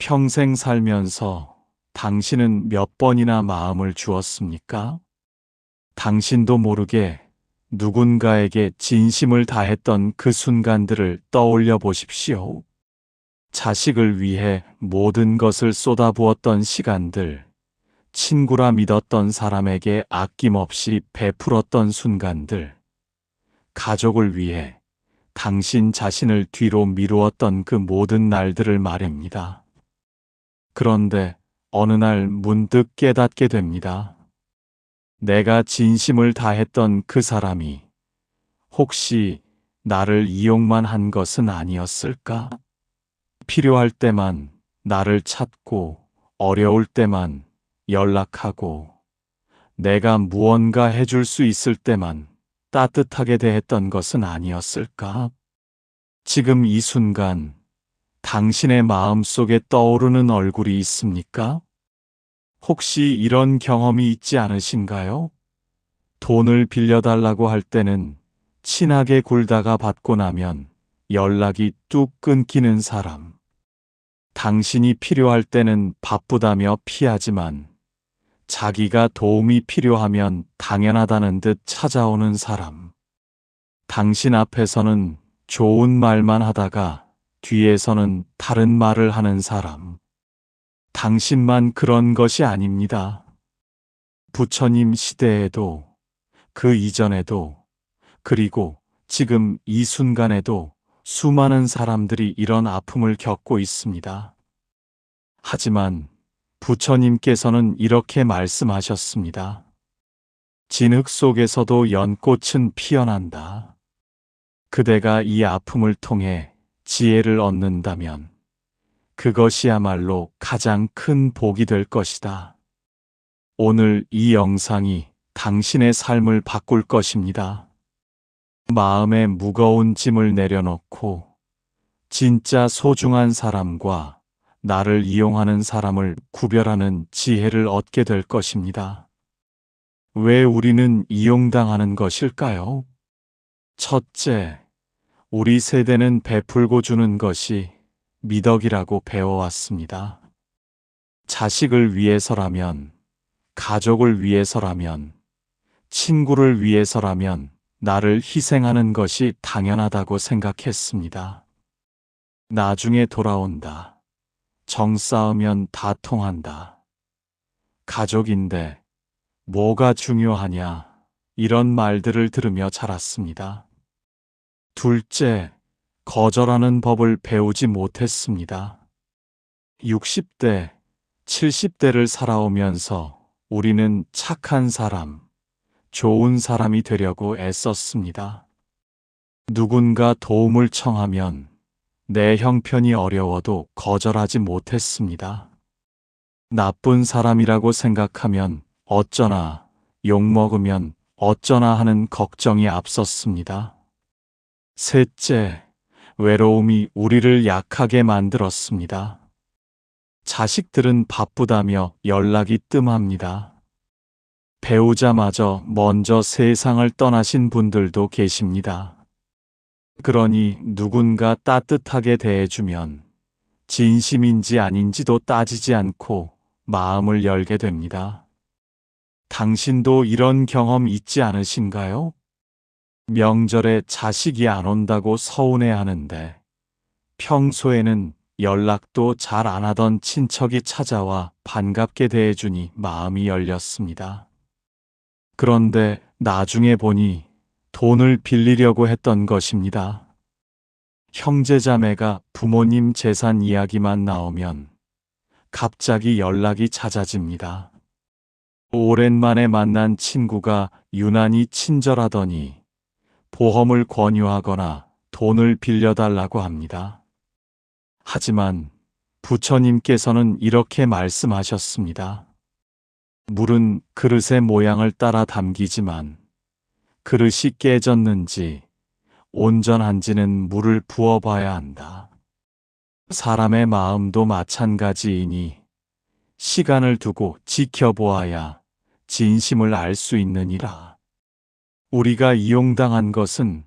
평생 살면서 당신은 몇 번이나 마음을 주었습니까? 당신도 모르게 누군가에게 진심을 다했던 그 순간들을 떠올려 보십시오. 자식을 위해 모든 것을 쏟아부었던 시간들, 친구라 믿었던 사람에게 아낌없이 베풀었던 순간들, 가족을 위해 당신 자신을 뒤로 미루었던 그 모든 날들을 말입니다. 그런데 어느 날 문득 깨닫게 됩니다. 내가 진심을 다했던 그 사람이 혹시 나를 이용만 한 것은 아니었을까? 필요할 때만 나를 찾고 어려울 때만 연락하고 내가 무언가 해줄 수 있을 때만 따뜻하게 대했던 것은 아니었을까? 지금 이 순간 당신의 마음속에 떠오르는 얼굴이 있습니까? 혹시 이런 경험이 있지 않으신가요? 돈을 빌려달라고 할 때는 친하게 굴다가 받고 나면 연락이 뚝 끊기는 사람. 당신이 필요할 때는 바쁘다며 피하지만 자기가 도움이 필요하면 당연하다는 듯 찾아오는 사람. 당신 앞에서는 좋은 말만 하다가 뒤에서는 다른 말을 하는 사람. 당신만 그런 것이 아닙니다. 부처님 시대에도, 그 이전에도, 그리고 지금 이 순간에도 수많은 사람들이 이런 아픔을 겪고 있습니다. 하지만 부처님께서는 이렇게 말씀하셨습니다. 진흙 속에서도 연꽃은 피어난다. 그대가 이 아픔을 통해 지혜를 얻는다면 그것이야말로 가장 큰 복이 될 것이다. 오늘 이 영상이 당신의 삶을 바꿀 것입니다. 마음의 무거운 짐을 내려놓고 진짜 소중한 사람과 나를 이용하는 사람을 구별하는 지혜를 얻게 될 것입니다. 왜 우리는 이용당하는 것일까요? 첫째, 우리 세대는 베풀고 주는 것이 미덕이라고 배워왔습니다. 자식을 위해서라면, 가족을 위해서라면, 친구를 위해서라면 나를 희생하는 것이 당연하다고 생각했습니다. 나중에 돌아온다. 정 쌓으면 다 통한다. 가족인데 뭐가 중요하냐, 이런 말들을 들으며 자랐습니다. 둘째, 거절하는 법을 배우지 못했습니다. 60대, 70대를 살아오면서 우리는 착한 사람, 좋은 사람이 되려고 애썼습니다. 누군가 도움을 청하면 내 형편이 어려워도 거절하지 못했습니다. 나쁜 사람이라고 생각하면 어쩌나, 욕먹으면 어쩌나 하는 걱정이 앞섰습니다. 셋째, 외로움이 우리를 약하게 만들었습니다. 자식들은 바쁘다며 연락이 뜸합니다. 배우자마저 먼저 세상을 떠나신 분들도 계십니다. 그러니 누군가 따뜻하게 대해주면 진심인지 아닌지도 따지지 않고 마음을 열게 됩니다. 당신도 이런 경험 있지 않으신가요? 명절에 자식이 안 온다고 서운해하는데 평소에는 연락도 잘 안 하던 친척이 찾아와 반갑게 대해주니 마음이 열렸습니다. 그런데 나중에 보니 돈을 빌리려고 했던 것입니다. 형제자매가 부모님 재산 이야기만 나오면 갑자기 연락이 잦아집니다. 오랜만에 만난 친구가 유난히 친절하더니 보험을 권유하거나 돈을 빌려달라고 합니다. 하지만 부처님께서는 이렇게 말씀하셨습니다. 물은 그릇의 모양을 따라 담기지만 그릇이 깨졌는지 온전한지는 물을 부어봐야 한다. 사람의 마음도 마찬가지이니 시간을 두고 지켜보아야 진심을 알 수 있느니라. 우리가 이용당한 것은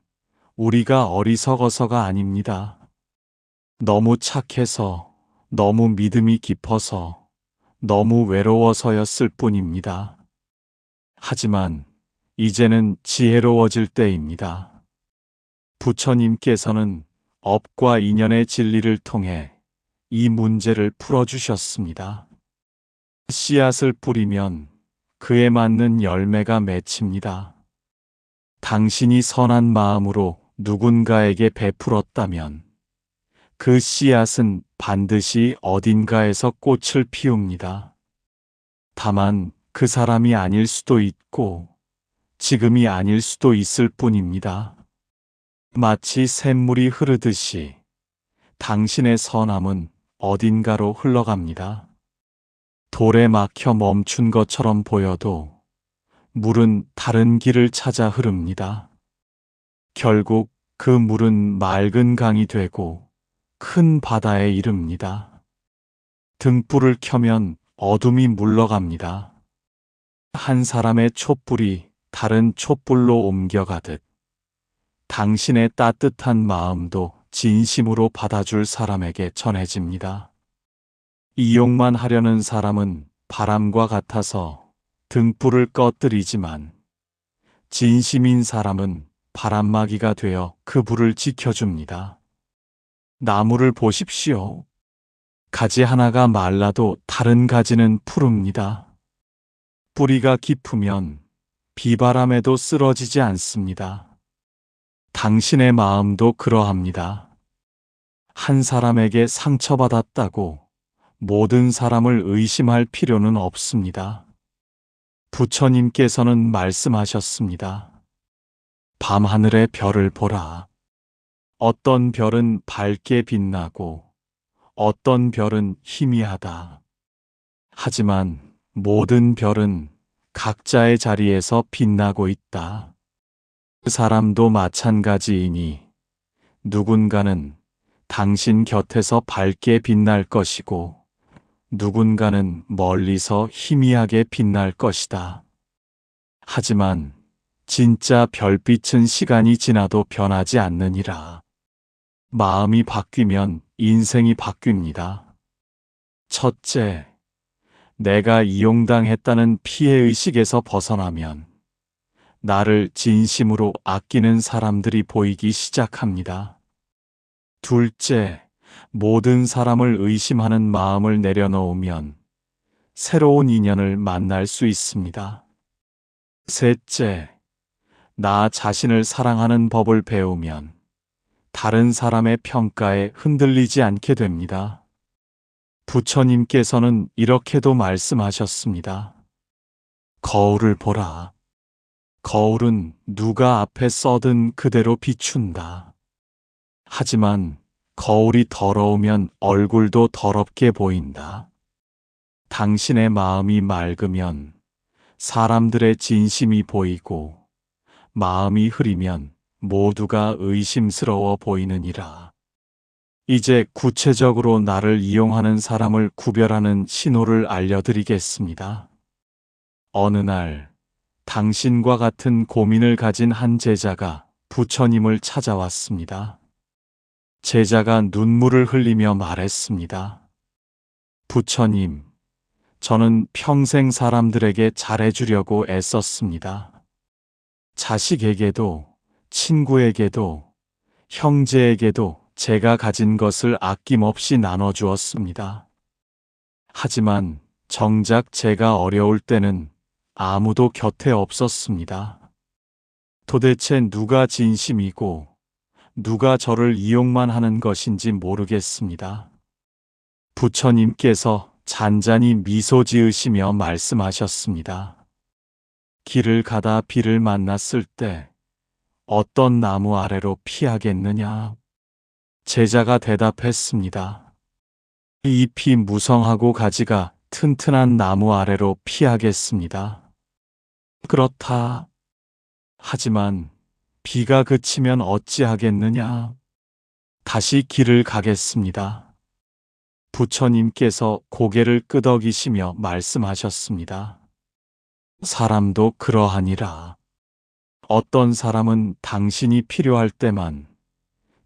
우리가 어리석어서가 아닙니다. 너무 착해서, 너무 믿음이 깊어서, 너무 외로워서였을 뿐입니다. 하지만 이제는 지혜로워질 때입니다. 부처님께서는 업과 인연의 진리를 통해 이 문제를 풀어주셨습니다. 씨앗을 뿌리면 그에 맞는 열매가 맺힙니다. 당신이 선한 마음으로 누군가에게 베풀었다면 그 씨앗은 반드시 어딘가에서 꽃을 피웁니다. 다만 그 사람이 아닐 수도 있고 지금이 아닐 수도 있을 뿐입니다. 마치 샘물이 흐르듯이 당신의 선함은 어딘가로 흘러갑니다. 돌에 막혀 멈춘 것처럼 보여도 물은 다른 길을 찾아 흐릅니다. 결국 그 물은 맑은 강이 되고 큰 바다에 이릅니다. 등불을 켜면 어둠이 물러갑니다. 한 사람의 촛불이 다른 촛불로 옮겨가듯 당신의 따뜻한 마음도 진심으로 받아줄 사람에게 전해집니다. 이용만 하려는 사람은 바람과 같아서 등불을 꺼뜨리지만 진심인 사람은 바람막이가 되어 그 불을 지켜줍니다. 나무를 보십시오. 가지 하나가 말라도 다른 가지는 푸릅니다. 뿌리가 깊으면 비바람에도 쓰러지지 않습니다. 당신의 마음도 그러합니다. 한 사람에게 상처받았다고 모든 사람을 의심할 필요는 없습니다. 부처님께서는 말씀하셨습니다. 밤하늘의 별을 보라. 어떤 별은 밝게 빛나고 어떤 별은 희미하다. 하지만 모든 별은 각자의 자리에서 빛나고 있다. 그 사람도 마찬가지이니 누군가는 당신 곁에서 밝게 빛날 것이고 누군가는 멀리서 희미하게 빛날 것이다. 하지만 진짜 별빛은 시간이 지나도 변하지 않느니라. 마음이 바뀌면 인생이 바뀝니다. 첫째, 내가 이용당했다는 피해의식에서 벗어나면 나를 진심으로 아끼는 사람들이 보이기 시작합니다. 둘째, 모든 사람을 의심하는 마음을 내려놓으면 새로운 인연을 만날 수 있습니다. 셋째, 나 자신을 사랑하는 법을 배우면 다른 사람의 평가에 흔들리지 않게 됩니다. 부처님께서는 이렇게도 말씀하셨습니다. 거울을 보라. 거울은 누가 앞에 써든 그대로 비춘다. 하지만 거울이 더러우면 얼굴도 더럽게 보인다. 당신의 마음이 맑으면 사람들의 진심이 보이고 마음이 흐리면 모두가 의심스러워 보이느니라. 이제 구체적으로 나를 이용하는 사람을 구별하는 신호를 알려드리겠습니다. 어느 날 당신과 같은 고민을 가진 한 제자가 부처님을 찾아왔습니다. 제자가 눈물을 흘리며 말했습니다. 부처님, 저는 평생 사람들에게 잘해주려고 애썼습니다. 자식에게도, 친구에게도, 형제에게도 제가 가진 것을 아낌없이 나눠주었습니다. 하지만 정작 제가 어려울 때는 아무도 곁에 없었습니다. 도대체 누가 진심이고 누가 저를 이용만 하는 것인지 모르겠습니다. 부처님께서 잔잔히 미소 지으시며 말씀하셨습니다. 길을 가다 비를 만났을 때 어떤 나무 아래로 피하겠느냐? 제자가 대답했습니다. 잎이 무성하고 가지가 튼튼한 나무 아래로 피하겠습니다. 그렇다. 하지만 비가 그치면 어찌하겠느냐? 다시 길을 가겠습니다. 부처님께서 고개를 끄덕이시며 말씀하셨습니다. 사람도 그러하니라. 어떤 사람은 당신이 필요할 때만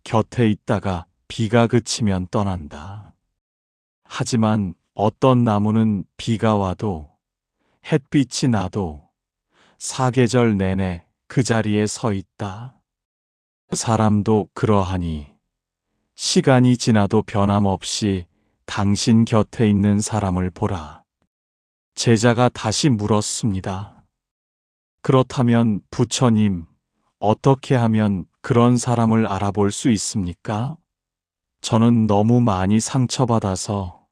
곁에 있다가 비가 그치면 떠난다. 하지만 어떤 나무는 비가 와도 햇빛이 나도 사계절 내내 그 자리에 서 있다. 사람도 그러하니 시간이 지나도 변함없이 당신 곁에 있는 사람을 보라. 제자가 다시 물었습니다. 그렇다면 부처님, 어떻게 하면 그런 사람을 알아볼 수 있습니까? 저는 너무 많이 상처받아서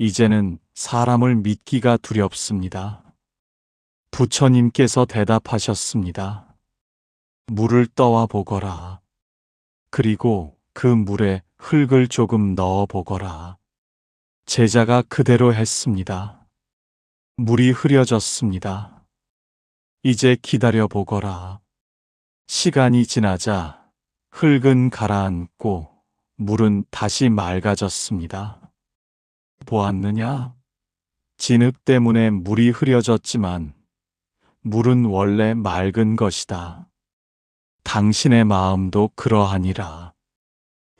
이제는 사람을 믿기가 두렵습니다. 부처님께서 대답하셨습니다. 물을 떠와 보거라. 그리고 그 물에 흙을 조금 넣어 보거라. 제자가 그대로 했습니다. 물이 흐려졌습니다. 이제 기다려 보거라. 시간이 지나자 흙은 가라앉고 물은 다시 맑아졌습니다. 보았느냐? 진흙 때문에 물이 흐려졌지만 물은 원래 맑은 것이다. 당신의 마음도 그러하니라.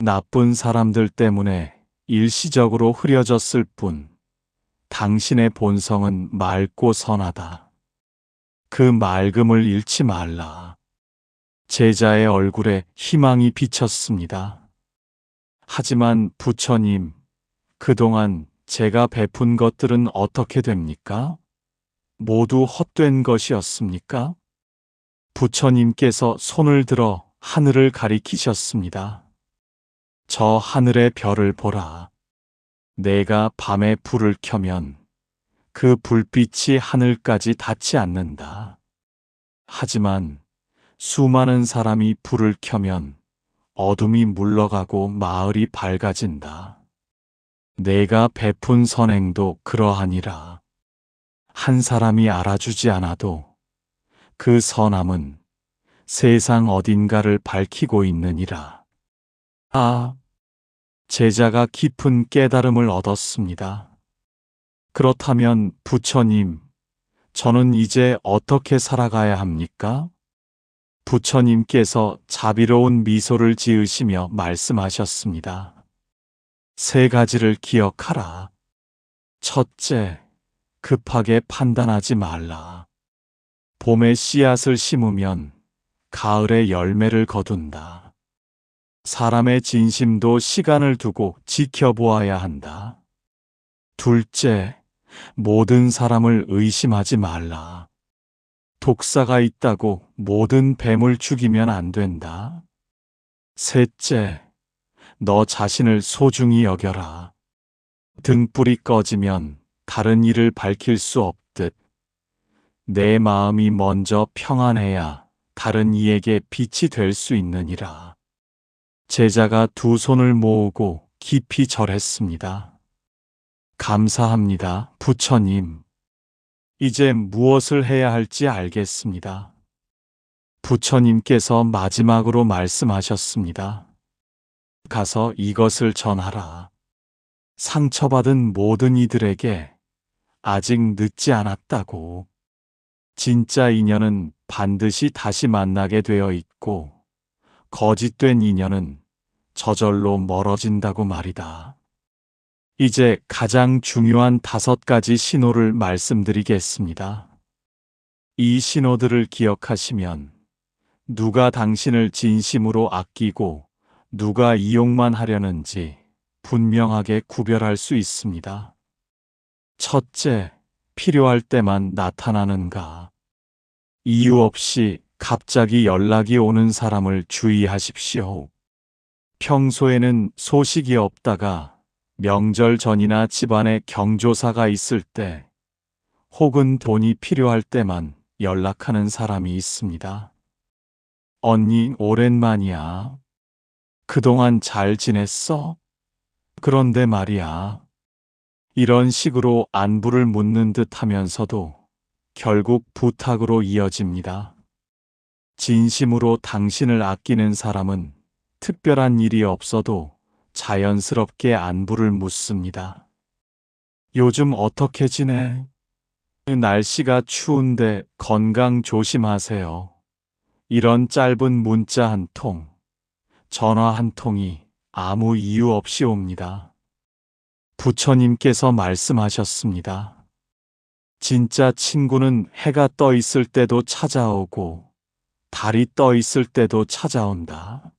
나쁜 사람들 때문에 일시적으로 흐려졌을 뿐 당신의 본성은 맑고 선하다. 그 맑음을 잃지 말라. 제자의 얼굴에 희망이 비쳤습니다. 하지만 부처님, 그동안 제가 베푼 것들은 어떻게 됩니까? 모두 헛된 것이었습니까? 부처님께서 손을 들어 하늘을 가리키셨습니다. 저 하늘의 별을 보라. 내가 밤에 불을 켜면 그 불빛이 하늘까지 닿지 않는다. 하지만 수많은 사람이 불을 켜면 어둠이 물러가고 마을이 밝아진다. 내가 베푼 선행도 그러하니라. 한 사람이 알아주지 않아도 그 선함은 세상 어딘가를 밝히고 있느니라. 아, 제자가 깊은 깨달음을 얻었습니다. 그렇다면 부처님, 저는 이제 어떻게 살아가야 합니까? 부처님께서 자비로운 미소를 지으시며 말씀하셨습니다. 세 가지를 기억하라. 첫째, 급하게 판단하지 말라. 봄에 씨앗을 심으면 가을에 열매를 거둔다. 사람의 진심도 시간을 두고 지켜보아야 한다. 둘째, 모든 사람을 의심하지 말라. 독사가 있다고 모든 뱀을 죽이면 안 된다. 셋째, 너 자신을 소중히 여겨라. 등불이 꺼지면 다른 일을 밝힐 수 없듯 내 마음이 먼저 평안해야 다른 이에게 빛이 될 수 있느니라. 제자가 두 손을 모으고 깊이 절했습니다. 감사합니다, 부처님. 이제 무엇을 해야 할지 알겠습니다. 부처님께서 마지막으로 말씀하셨습니다. 가서 이것을 전하라. 상처받은 모든 이들에게 아직 늦지 않았다고. 진짜 인연은 반드시 다시 만나게 되어 있고, 거짓된 인연은 저절로 멀어진다고 말이다. 이제 가장 중요한 5가지 신호를 말씀드리겠습니다. 이 신호들을 기억하시면 누가 당신을 진심으로 아끼고 누가 이용만 하려는지 분명하게 구별할 수 있습니다. 첫째, 필요할 때만 나타나는가? 이유 없이 갑자기 연락이 오는 사람을 주의하십시오. 평소에는 소식이 없다가 명절 전이나 집안에 경조사가 있을 때 혹은 돈이 필요할 때만 연락하는 사람이 있습니다. 언니, 오랜만이야. 그동안 잘 지냈어? 그런데 말이야. 이런 식으로 안부를 묻는 듯 하면서도 결국 부탁으로 이어집니다. 진심으로 당신을 아끼는 사람은 특별한 일이 없어도 자연스럽게 안부를 묻습니다. 요즘 어떻게 지내? 날씨가 추운데 건강 조심하세요. 이런 짧은 문자 한 통, 전화 한 통이 아무 이유 없이 옵니다. 부처님께서 말씀하셨습니다. 진짜 친구는 해가 떠 있을 때도 찾아오고 달이 떠 있을 때도 찾아온다.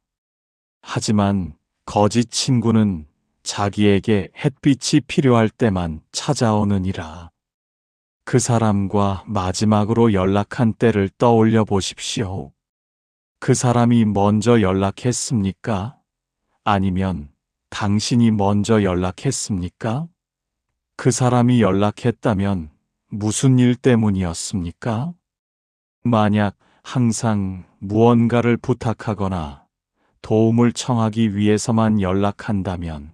하지만 거짓 친구는 자기에게 햇빛이 필요할 때만 찾아오느니라. 그 사람과 마지막으로 연락한 때를 떠올려 보십시오. 그 사람이 먼저 연락했습니까? 아니면 당신이 먼저 연락했습니까? 그 사람이 연락했다면 무슨 일 때문이었습니까? 만약 항상 무언가를 부탁하거나 도움을 청하기 위해서만 연락한다면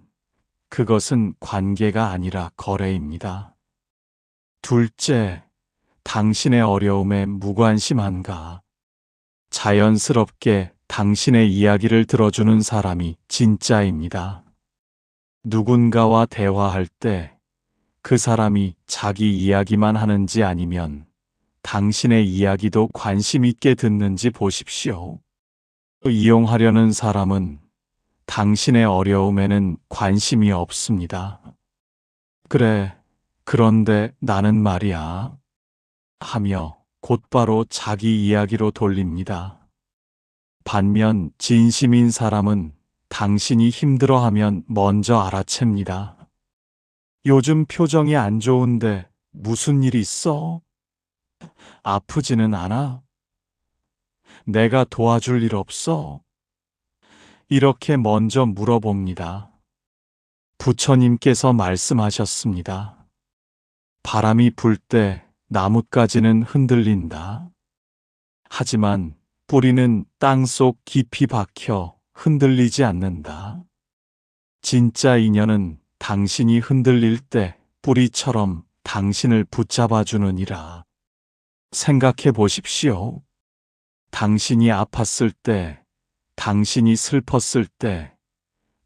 그것은 관계가 아니라 거래입니다. 둘째, 당신의 어려움에 무관심한가? 자연스럽게 당신의 이야기를 들어주는 사람이 진짜입니다. 누군가와 대화할 때 그 사람이 자기 이야기만 하는지 아니면 당신의 이야기도 관심 있게 듣는지 보십시오. 이용하려는 사람은 당신의 어려움에는 관심이 없습니다. 그래, 그런데 나는 말이야. 하며 곧바로 자기 이야기로 돌립니다. 반면 진심인 사람은 당신이 힘들어하면 먼저 알아챕니다. 요즘 표정이 안 좋은데 무슨 일 있어? 아프지는 않아? 내가 도와줄 일 없어? 이렇게 먼저 물어봅니다. 부처님께서 말씀하셨습니다. 바람이 불 때 나뭇가지는 흔들린다. 하지만 뿌리는 땅속 깊이 박혀 흔들리지 않는다. 진짜 인연은 당신이 흔들릴 때 뿌리처럼 당신을 붙잡아주느니라. 생각해 보십시오. 당신이 아팠을 때, 당신이 슬펐을 때,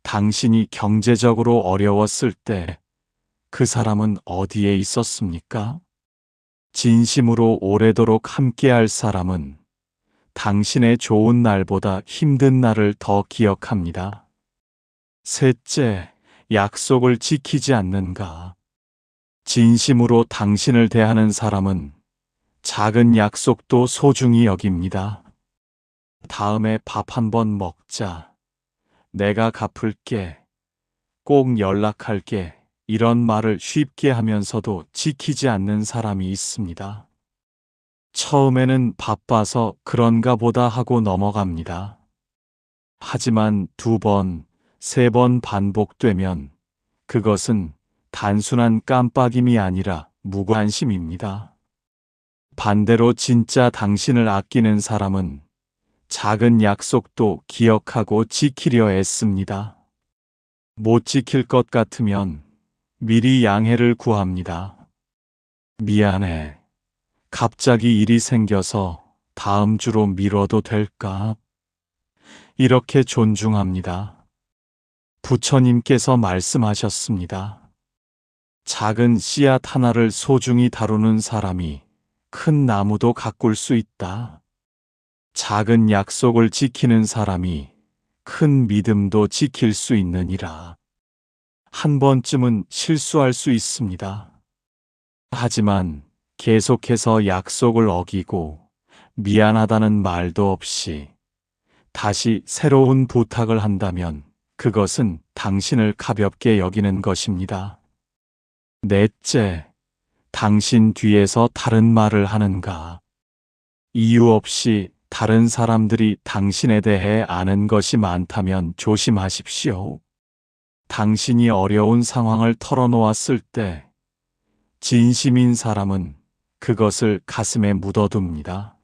당신이 경제적으로 어려웠을 때, 그 사람은 어디에 있었습니까? 진심으로 오래도록 함께할 사람은 당신의 좋은 날보다 힘든 날을 더 기억합니다. 셋째, 약속을 지키지 않는가? 진심으로 당신을 대하는 사람은 작은 약속도 소중히 여깁니다. 다음에 밥 한번 먹자. 내가 갚을게. 꼭 연락할게. 이런 말을 쉽게 하면서도 지키지 않는 사람이 있습니다. 처음에는 바빠서 그런가 보다 하고 넘어갑니다. 하지만 2번, 3번 반복되면 그것은 단순한 깜빡임이 아니라 무관심입니다. 반대로 진짜 당신을 아끼는 사람은 작은 약속도 기억하고 지키려 애씁니다. 못 지킬 것 같으면 미리 양해를 구합니다. 미안해. 갑자기 일이 생겨서 다음 주로 미뤄도 될까? 이렇게 존중합니다. 부처님께서 말씀하셨습니다. 작은 씨앗 하나를 소중히 다루는 사람이 큰 나무도 가꿀 수 있다. 작은 약속을 지키는 사람이 큰 믿음도 지킬 수 있느니라. 한 번쯤은 실수할 수 있습니다. 하지만 계속해서 약속을 어기고 미안하다는 말도 없이 다시 새로운 부탁을 한다면 그것은 당신을 가볍게 여기는 것입니다. 넷째, 당신 뒤에서 다른 말을 하는가? 이유 없이 다른 사람들이 당신에 대해 아는 것이 많다면 조심하십시오. 당신이 어려운 상황을 털어놓았을 때 진심인 사람은 그것을 가슴에 묻어둡니다.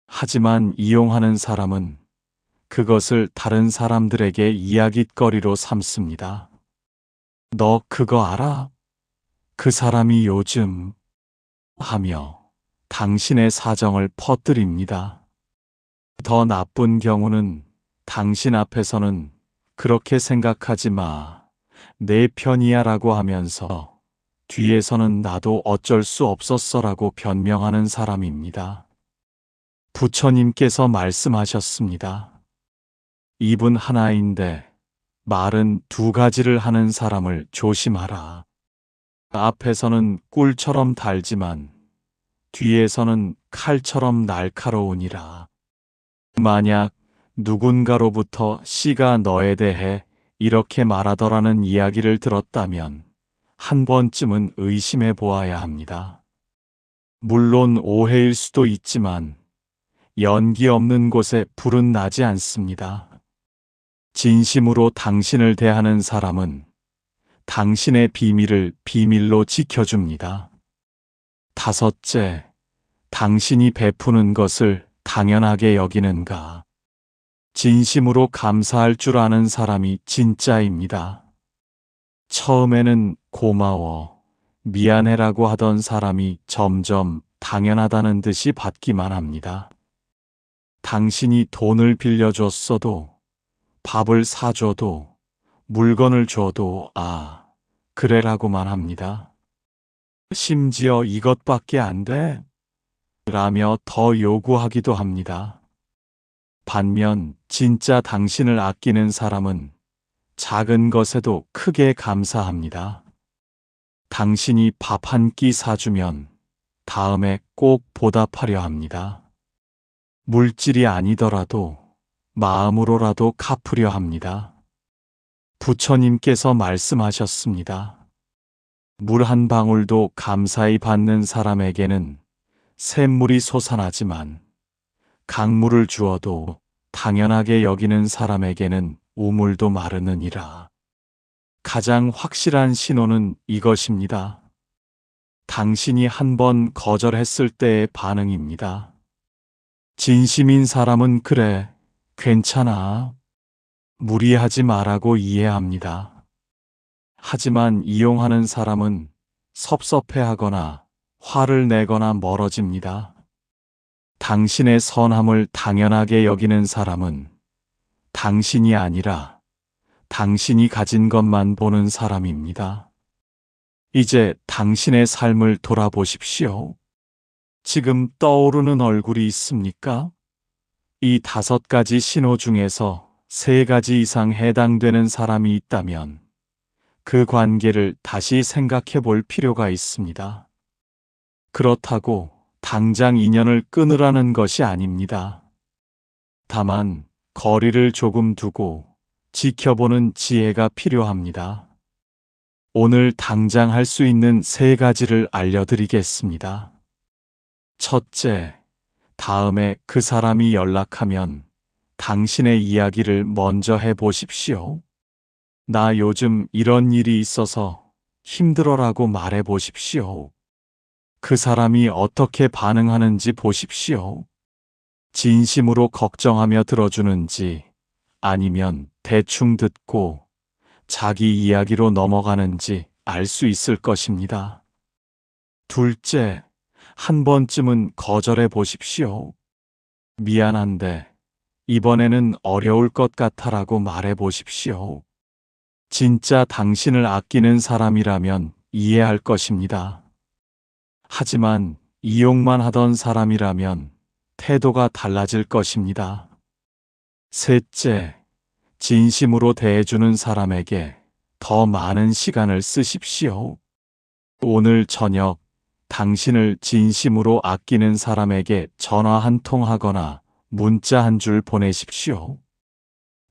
하지만 이용하는 사람은 그것을 다른 사람들에게 이야깃거리로 삼습니다. 너 그거 알아? 그 사람이 요즘 하며 당신의 사정을 퍼뜨립니다. 더 나쁜 경우는 당신 앞에서는 그렇게 생각하지 마. 내 편이야 라고 하면서 뒤에서는 나도 어쩔 수 없었어라고 변명하는 사람입니다. 부처님께서 말씀하셨습니다. 입은 하나인데 말은 두 가지를 하는 사람을 조심하라. 앞에서는 꿀처럼 달지만 뒤에서는 칼처럼 날카로우니라. 만약 누군가로부터 C가 너에 대해 이렇게 말하더라는 이야기를 들었다면 한 번쯤은 의심해 보아야 합니다. 물론 오해일 수도 있지만 연기 없는 곳에 불은 나지 않습니다. 진심으로 당신을 대하는 사람은 당신의 비밀을 비밀로 지켜줍니다. 다섯째, 당신이 베푸는 것을 당연하게 여기는가? 진심으로 감사할 줄 아는 사람이 진짜입니다. 처음에는 고마워, 미안해라고 하던 사람이 점점 당연하다는 듯이 받기만 합니다. 당신이 돈을 빌려줬어도, 밥을 사줘도, 물건을 줘도 그래라고만 합니다. 심지어 이것밖에 안 돼? 라며 더 요구하기도 합니다. 반면 진짜 당신을 아끼는 사람은 작은 것에도 크게 감사합니다. 당신이 밥 한 끼 사주면 다음에 꼭 보답하려 합니다. 물질이 아니더라도 마음으로라도 갚으려 합니다. 부처님께서 말씀하셨습니다. 물 한 방울도 감사히 받는 사람에게는 샘물이 솟아나지만 강물을 주어도 당연하게 여기는 사람에게는 우물도 마르느니라. 가장 확실한 신호는 이것입니다. 당신이 한 번 거절했을 때의 반응입니다. 진심인 사람은 그래, 괜찮아, 무리하지 마라고 이해합니다. 하지만 이용하는 사람은 섭섭해하거나 화를 내거나 멀어집니다. 당신의 선함을 당연하게 여기는 사람은 당신이 아니라 당신이 가진 것만 보는 사람입니다. 이제 당신의 삶을 돌아보십시오. 지금 떠오르는 얼굴이 있습니까? 이 5가지 신호 중에서 3가지 이상 해당되는 사람이 있다면 그 관계를 다시 생각해 볼 필요가 있습니다. 그렇다고 당장 인연을 끊으라는 것이 아닙니다. 다만 거리를 조금 두고 지켜보는 지혜가 필요합니다. 오늘 당장 할 수 있는 3가지를 알려드리겠습니다. 첫째, 다음에 그 사람이 연락하면 당신의 이야기를 먼저 해보십시오. 나 요즘 이런 일이 있어서 힘들어라고 말해보십시오. 그 사람이 어떻게 반응하는지 보십시오. 진심으로 걱정하며 들어주는지 아니면 대충 듣고 자기 이야기로 넘어가는지 알 수 있을 것입니다. 둘째, 한 번쯤은 거절해 보십시오. 미안한데 이번에는 어려울 것 같아라고 말해 보십시오. 진짜 당신을 아끼는 사람이라면 이해할 것입니다. 하지만 이용만 하던 사람이라면 태도가 달라질 것입니다. 셋째, 진심으로 대해주는 사람에게 더 많은 시간을 쓰십시오. 오늘 저녁 당신을 진심으로 아끼는 사람에게 전화 한 통 하거나 문자 한 줄 보내십시오.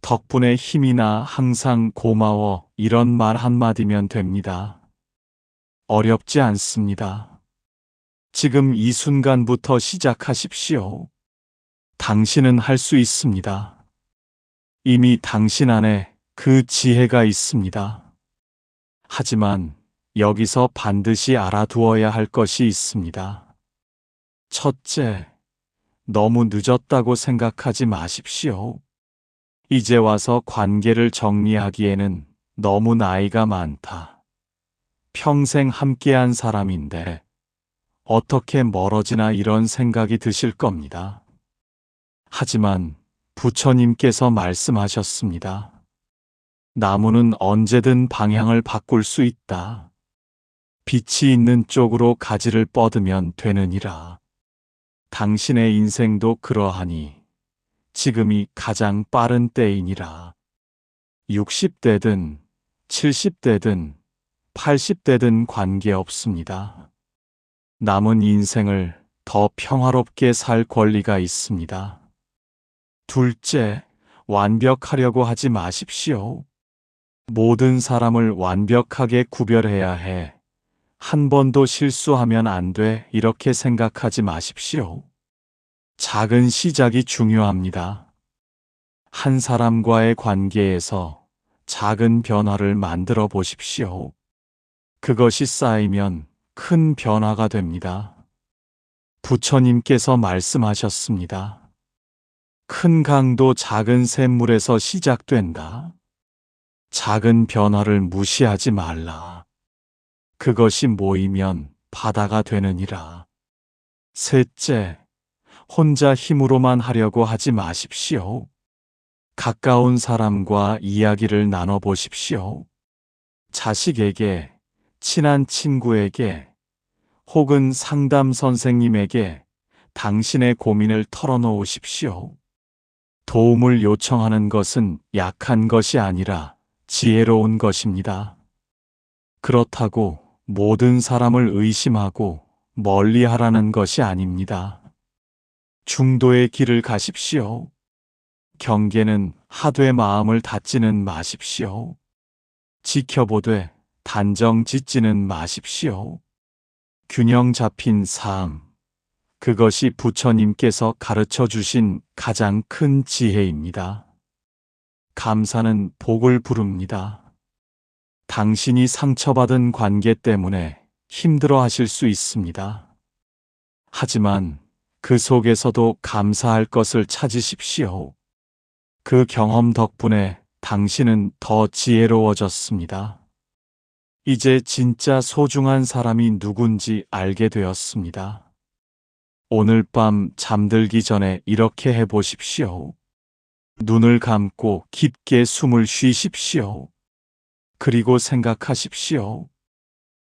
덕분에 힘이 나, 항상 고마워, 이런 말 한마디면 됩니다. 어렵지 않습니다. 지금 이 순간부터 시작하십시오. 당신은 할 수 있습니다. 이미 당신 안에 그 지혜가 있습니다. 하지만 여기서 반드시 알아두어야 할 것이 있습니다. 첫째, 너무 늦었다고 생각하지 마십시오. 이제 와서 관계를 정리하기에는 너무 나이가 많다. 평생 함께한 사람인데 어떻게 멀어지나 이런 생각이 드실 겁니다. 하지만 부처님께서 말씀하셨습니다. 나무는 언제든 방향을 바꿀 수 있다. 빛이 있는 쪽으로 가지를 뻗으면 되느니라. 당신의 인생도 그러하니 지금이 가장 빠른 때이니라. 60대든 70대든 80대든 관계없습니다. 남은 인생을 더 평화롭게 살 권리가 있습니다. 둘째, 완벽하려고 하지 마십시오. 모든 사람을 완벽하게 구별해야 해. 한 번도 실수하면 안 돼. 이렇게 생각하지 마십시오. 작은 시작이 중요합니다. 한 사람과의 관계에서 작은 변화를 만들어 보십시오. 그것이 쌓이면 큰 변화가 됩니다. 부처님께서 말씀하셨습니다. 큰 강도 작은 샘물에서 시작된다. 작은 변화를 무시하지 말라. 그것이 모이면 바다가 되느니라. 셋째, 혼자 힘으로만 하려고 하지 마십시오. 가까운 사람과 이야기를 나눠보십시오. 자식에게, 친한 친구에게, 혹은 상담 선생님에게 당신의 고민을 털어놓으십시오. 도움을 요청하는 것은 약한 것이 아니라 지혜로운 것입니다. 그렇다고 모든 사람을 의심하고 멀리하라는 것이 아닙니다. 중도의 길을 가십시오. 경계는 하되 마음을 닫지는 마십시오. 지켜보되 단정 짓지는 마십시오. 균형 잡힌 삶, 그것이 부처님께서 가르쳐 주신 가장 큰 지혜입니다. 감사는 복을 부릅니다. 당신이 상처받은 관계 때문에 힘들어 하실 수 있습니다. 하지만 그 속에서도 감사할 것을 찾으십시오. 그 경험 덕분에 당신은 더 지혜로워졌습니다. 이제 진짜 소중한 사람이 누군지 알게 되었습니다. 오늘 밤 잠들기 전에 이렇게 해보십시오. 눈을 감고 깊게 숨을 쉬십시오. 그리고 생각하십시오.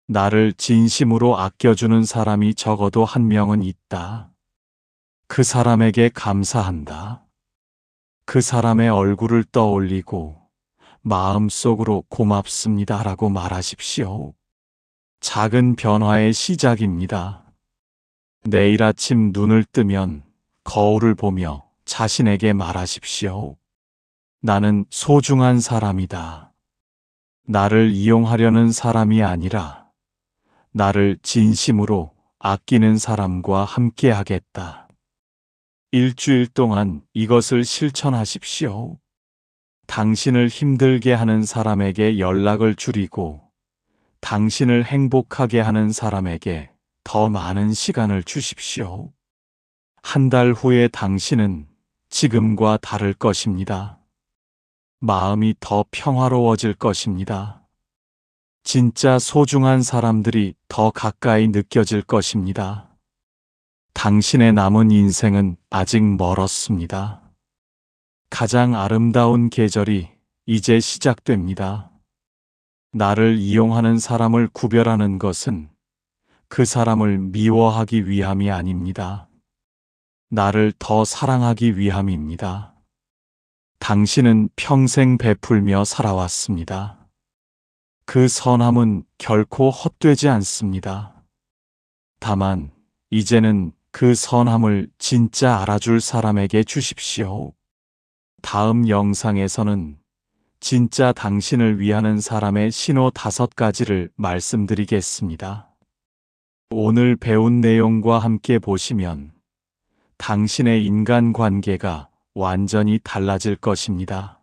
나를 진심으로 아껴주는 사람이 적어도 한 명은 있다. 그 사람에게 감사한다. 그 사람의 얼굴을 떠올리고 마음속으로 고맙습니다 라고 말하십시오. 작은 변화의 시작입니다. 내일 아침 눈을 뜨면 거울을 보며 자신에게 말하십시오. 나는 소중한 사람이다. 나를 이용하려는 사람이 아니라 나를 진심으로 아끼는 사람과 함께 하겠다. 일주일 동안 이것을 실천하십시오. 당신을 힘들게 하는 사람에게 연락을 줄이고 당신을 행복하게 하는 사람에게 더 많은 시간을 주십시오. 한 달 후에 당신은 지금과 다를 것입니다. 마음이 더 평화로워질 것입니다. 진짜 소중한 사람들이 더 가까이 느껴질 것입니다. 당신의 남은 인생은 아직 멀었습니다. 가장 아름다운 계절이 이제 시작됩니다. 나를 이용하는 사람을 구별하는 것은 그 사람을 미워하기 위함이 아닙니다. 나를 더 사랑하기 위함입니다. 당신은 평생 베풀며 살아왔습니다. 그 선함은 결코 헛되지 않습니다. 다만 이제는 그 선함을 진짜 알아줄 사람에게 주십시오. 다음 영상에서는 진짜 당신을 위하는 사람의 신호 5가지를 말씀드리겠습니다. 오늘 배운 내용과 함께 보시면 당신의 인간관계가 완전히 달라질 것입니다.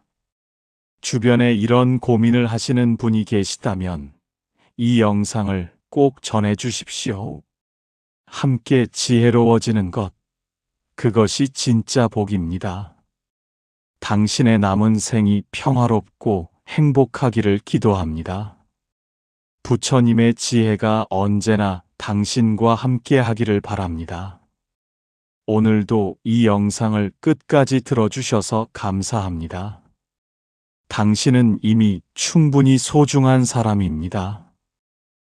주변에 이런 고민을 하시는 분이 계시다면 이 영상을 꼭 전해 주십시오. 함께 지혜로워지는 것, 그것이 진짜 복입니다. 당신의 남은 생이 평화롭고 행복하기를 기도합니다. 부처님의 지혜가 언제나 당신과 함께 하기를 바랍니다. 오늘도 이 영상을 끝까지 들어주셔서 감사합니다. 당신은 이미 충분히 소중한 사람입니다.